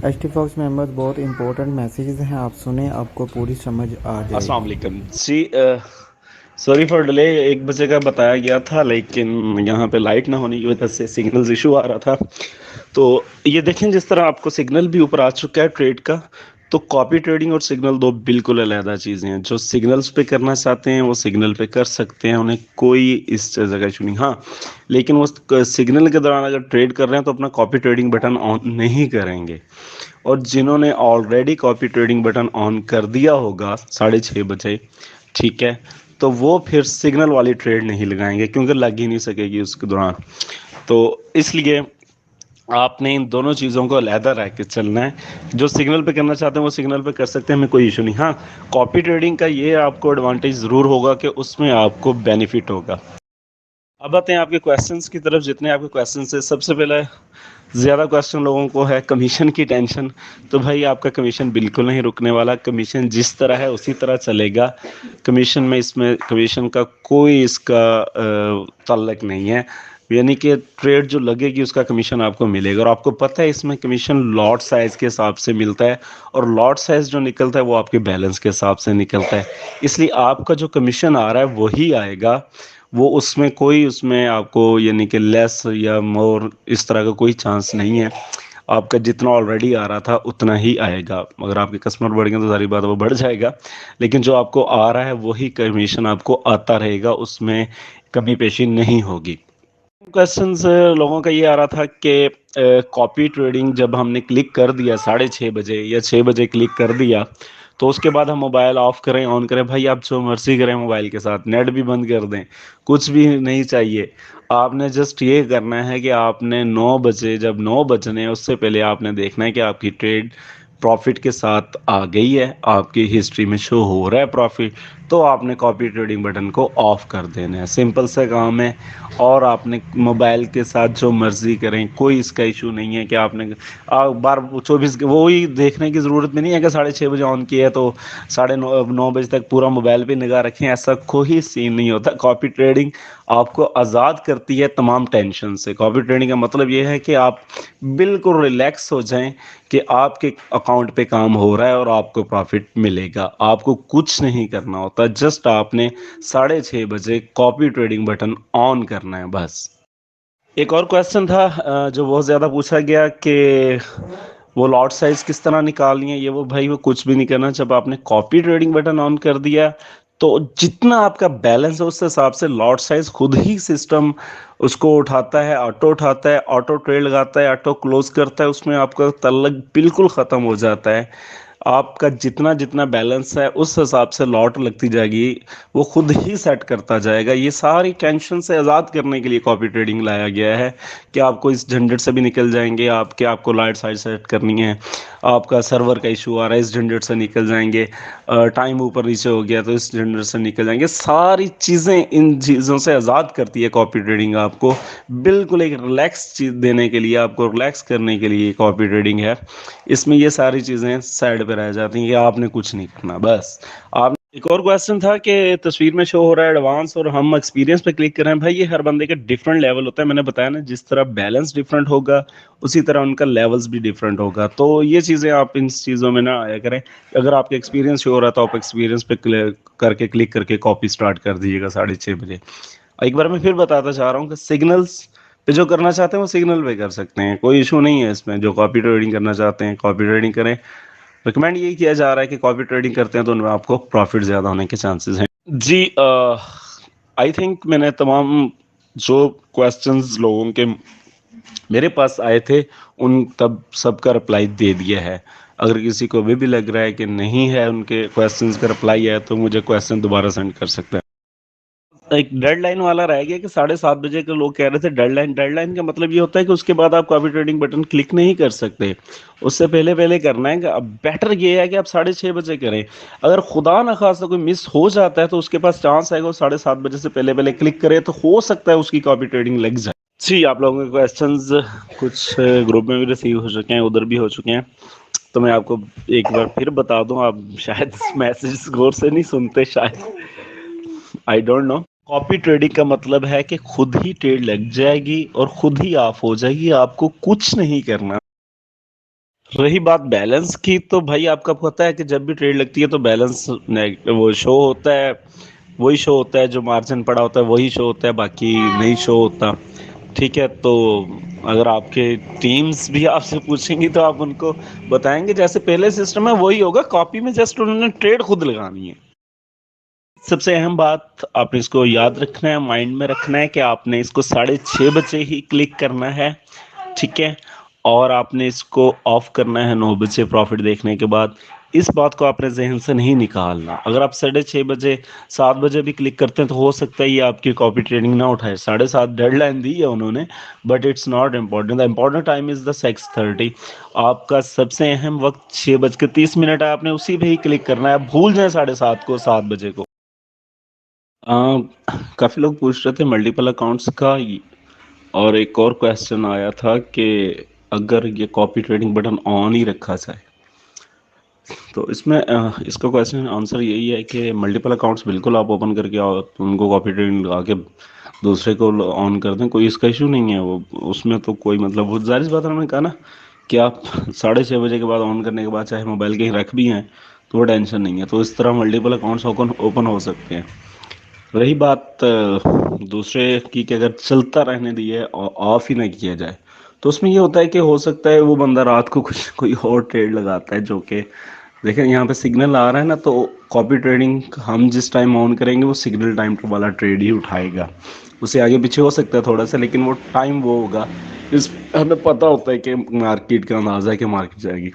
HT fox members बहुत important messages हैं, आप सुने आपको पूरी समझ आ अस्सलाम जाएगी। वालेकुम जी। Sorry for delay. 1 बजे का बताया गया था, लेकिन यहाँ पे लाइट ना होने की वजह से सिग्नल्स इशू आ रहा था। तो ये देखें, जिस तरह आपको सिग्नल भी ऊपर आ चुका है ट्रेड का, तो कॉपी ट्रेडिंग और सिग्नल दो बिल्कुल अलग चीज़ें हैं। जो सिग्नल्स पे करना चाहते हैं वो सिग्नल पे कर सकते हैं, उन्हें कोई इस चीज़ का इशू नहीं। हाँ, लेकिन वो सिग्नल के दौरान अगर ट्रेड कर रहे हैं तो अपना कॉपी ट्रेडिंग बटन ऑन नहीं करेंगे। और जिन्होंने already copy trading button on कर दिया होगा 6:30 बजे, ठीक है, तो वो फिर सिग्नल वाली ट्रेड नहीं लगाएंगे क्योंकि लग ही नहीं सकेगी उसके दौरान। तो इसलिए आपने इन दोनों चीज़ों को अलहदा रह के चलना है। जो सिग्नल पे करना चाहते हैं वो सिग्नल पे कर सकते हैं, हमें कोई इशू नहीं। हाँ, कॉपी ट्रेडिंग का ये आपको एडवांटेज ज़रूर होगा कि उसमें आपको बेनिफिट होगा। अब आते हैं आपके क्वेश्चंस की तरफ। जितने आपके क्वेश्चंस है, सबसे पहले ज़्यादा क्वेश्चन लोगों को है कमीशन की टेंशन। तो भाई आपका कमीशन बिल्कुल नहीं रुकने वाला। कमीशन जिस तरह है उसी तरह चलेगा। कमीशन में इसमें कमीशन का कोई इसका ताल्लुक नहीं है। यानी कि ट्रेड जो लगेगी उसका कमीशन आपको मिलेगा। और आपको पता है इसमें कमीशन लॉट साइज़ के हिसाब से मिलता है, और लॉट साइज़ जो निकलता है वो आपके बैलेंस के हिसाब से निकलता है। इसलिए आपका जो कमीशन आ रहा है वही आएगा। वो उसमें कोई उसमें आपको यानी कि लेस या मोर इस तरह का कोई चांस नहीं है। आपका जितना ऑलरेडी आ रहा था उतना ही आएगा। अगर आपके कस्टमर बढ़ गए तो सारी बात वो बढ़ जाएगा, लेकिन जो आपको आ रहा है वही कमीशन आपको आता रहेगा, उसमें कमी पेशी नहीं होगी। क्वेश्चंस लोगों का ये आ रहा था कि कॉपी ट्रेडिंग जब हमने क्लिक कर दिया 6:30 बजे या 6 बजे क्लिक कर दिया, तो उसके बाद हम मोबाइल ऑफ करें ऑन करें, भाई आप जो मर्जी करें मोबाइल के साथ, नेट भी बंद कर दें, कुछ भी नहीं चाहिए। आपने जस्ट ये करना है कि आपने 9 बजे, जब 9 बजने हैं उससे पहले आपने देखना है कि आपकी ट्रेड प्रॉफिट के साथ आ गई है, आपकी हिस्ट्री में शो हो रहा है प्रॉफिट, तो आपने कॉपी ट्रेडिंग बटन को ऑफ कर देना है। सिंपल सा काम है। और आपने मोबाइल के साथ जो मर्जी करें, कोई इसका इशू नहीं है कि आपने बार 24 वो ही देखने की ज़रूरत भी नहीं है कि 6:30 बजे ऑन किया है तो 9:30 बजे तक पूरा मोबाइल पे निगाह रखें। ऐसा कोई सीन नहीं होता। कॉपी ट्रेडिंग आपको आज़ाद करती है तमाम टेंशन से। कॉपी ट्रेडिंग का मतलब ये है कि आप बिल्कुल रिलैक्स हो जाएं कि आपके अकाउंट पे काम हो रहा है और आपको प्रॉफिट मिलेगा। आपको कुछ नहीं करना होता, जस्ट आपने 6:30 बजे कॉपी ट्रेडिंग बटन ऑन करना है बस। एक और क्वेश्चन था जो बहुत ज़्यादा पूछा गया कि वो लॉट साइज किस तरह निकालनी है। ये वो भाई वो कुछ भी नहीं करना। जब आपने कॉपी ट्रेडिंग बटन ऑन कर दिया तो जितना आपका बैलेंस है उस हिसाब से लॉट साइज खुद ही सिस्टम उसको उठाता है, ऑटो उठाता है, ऑटो ट्रेड लगाता है, ऑटो क्लोज करता है। उसमें आपका तल्लक बिल्कुल ख़त्म हो जाता है। आपका जितना जितना बैलेंस है उस हिसाब से लॉट लगती जाएगी, वो खुद ही सेट करता जाएगा। ये सारी टेंशन से आज़ाद करने के लिए कॉपी ट्रेडिंग लाया गया है कि आपको इस झंझट से भी निकल जाएंगे। आपको लाइट साइड सेट करनी है, आपका सर्वर का इशू आ रहा है, इस झंझट से निकल जाएंगे। टाइम ऊपर नीचे हो गया तो इस झंझट से निकल जाएंगे। सारी चीज़ें इन चीज़ों से आज़ाद करती है कॉपी ट्रेडिंग। आपको बिल्कुल एक रिलैक्स चीज़ देने के लिए, आपको रिलैक्स करने के लिए कॉपी ट्रेडिंग है। इसमें ये सारी चीज़ें साइड पे रह जाती हैं कि आपने कुछ नहीं करना बस। आप एक और क्वेश्चन था कि तस्वीर में शो हो रहा है एडवांस और हम एक्सपीरियंस पे क्लिक कर रहे हैं। भाई ये हर बंदे का डिफरेंट लेवल होता है। मैंने बताया ना, जिस तरह बैलेंस डिफरेंट होगा उसी तरह उनका लेवल्स भी डिफरेंट होगा। तो ये चीज़ें आप इन चीज़ों में ना आया करें। अगर आपके एक्सपीरियंस शो हो रहा है तो आप एक्सपीरियंस पे क्लिक करके कॉपी स्टार्ट कर दीजिएगा 6:30 बजे। एक बार मैं फिर बताता चाह रहा हूँ कि सिग्नल्स पे जो करना चाहते हैं वो सिग्नल पे कर सकते हैं, कोई इशू नहीं है इसमें। जो कॉपी ट्रेडिंग करना चाहते हैं कॉपी ट्रेडिंग करें। रिकमेंड यही किया जा रहा है कि कॉपी ट्रेडिंग करते हैं तो उनमें आपको प्रॉफिट ज़्यादा होने के चांसेस हैं जी। आई थिंक मैंने तमाम जो क्वेश्चंस लोगों के मेरे पास आए थे उन तब सबका रिप्लाई दे दिया है। अगर किसी को अभी भी लग रहा है कि नहीं है उनके क्वेश्चंस का रिप्लाई है तो मुझे क्वेश्चन दोबारा सेंड कर सकते हैं। एक डेडलाइन वाला रह गया कि 7:30 बजे के लोग कह रहे थे डेडलाइन। डेडलाइन का मतलब ये होता है कि उसके बाद आप कॉपी ट्रेडिंग बटन क्लिक नहीं कर सकते। उससे पहले पहले करना है। कि अब बेटर ये है कि आप 6:30 बजे करें। अगर खुदा ना खास्ता कोई मिस हो जाता है तो उसके पास चांस है कि वो 7:30 बजे से पहले पहले क्लिक करे, तो हो सकता है उसकी कॉपी ट्रेडिंग लग जाए जी। आप लोगों के क्वेश्चंस कुछ ग्रुप में भी रिसीव हो चुके हैं, उधर भी हो चुके हैं। तो मैं आपको एक बार फिर बता दूं, आप शायद मैसेज गौर से नहीं सुनते शायद, I don't know. Copy trading का मतलब है कि खुद ही ट्रेड लग जाएगी और खुद ही ऑफ हो जाएगी, आपको कुछ नहीं करना। रही बात बैलेंस की, तो भाई आपका पता है कि जब भी ट्रेड लगती है तो बैलेंस वो शो होता है, वही शो होता है, जो मार्जिन पड़ा होता है वही शो होता है, बाकी नहीं शो होता। ठीक है, तो अगर आपके टीम्स भी आपसे पूछेंगी तो आप उनको बताएंगे जैसे पहले सिस्टम है वही होगा, कॉपी में जस्ट उन्होंने ट्रेड खुद लगानी है। सबसे अहम बात आपने इसको याद रखना है, माइंड में रखना है कि आपने इसको 6:30 बजे ही क्लिक करना है। ठीक है, और आपने इसको ऑफ करना है 9 बजे प्रॉफिट देखने के बाद। इस बात को आपने जहन से नहीं निकालना। अगर आप 6:30 बजे 7 बजे भी क्लिक करते हैं तो हो सकता है ये आपकी कॉपी ट्रेडिंग ना उठाए। 7:30 डेडलाइन दी है उन्होंने, but it's not important. The important time is the 6:30। आपका सबसे अहम वक्त 6:30 है, आपने उसी पे ही क्लिक करना है। भूल जाए 7:30 को, 7 बजे को। काफ़ी लोग पूछ रहे थे मल्टीपल अकाउंट्स का और एक और क्वेश्चन आया था कि अगर ये कॉपी ट्रेडिंग बटन ऑन ही रखा जाए तो इसमें इसका क्वेश्चन आंसर यही है कि मल्टीपल अकाउंट्स बिल्कुल आप ओपन करके उनको कॉपी ट्रेडिंग लगा के दूसरे को ऑन कर दें, कोई इसका इशू नहीं है। वो उसमें तो कोई मतलब, वो जाहिर सी बात है, उन्होंने कहा ना कि आप 6:30 बजे के बाद ऑन करने के बाद चाहे मोबाइल कहीं रख भी हैं तो वो टेंशन नहीं है। तो इस तरह मल्टीपल अकाउंट्स ओपन हो सकते हैं। रही बात दूसरे की कि अगर चलता रहने दिए और ऑफ ही ना किया जाए तो उसमें ये होता है कि हो सकता है वो बंदा रात को कुछ कोई और ट्रेड लगाता है, जो कि देखें यहाँ पे सिग्नल आ रहा है ना, तो कॉपी ट्रेडिंग हम जिस टाइम ऑन करेंगे वो सिग्नल टाइम वाला ट्रेड ही उठाएगा। उसे आगे पीछे हो सकता है थोड़ा सा, लेकिन वो टाइम वो होगा। इस हमें पता होता है कि मार्केट का अंदाजा है कि मार्केट जाएगी।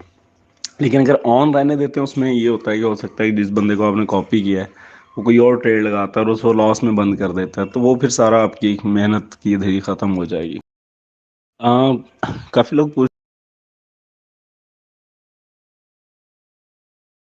लेकिन अगर ऑन रहने देते हैं उसमें ये होता है कि हो सकता है कि जिस बंदे को आपने कॉपी किया है वो कोई और ट्रेड लगाता है और उसको लॉस में बंद कर देता है, तो वो फिर सारा आपकी मेहनत की धरी खत्म हो जाएगी। काफ़ी लोग पूछ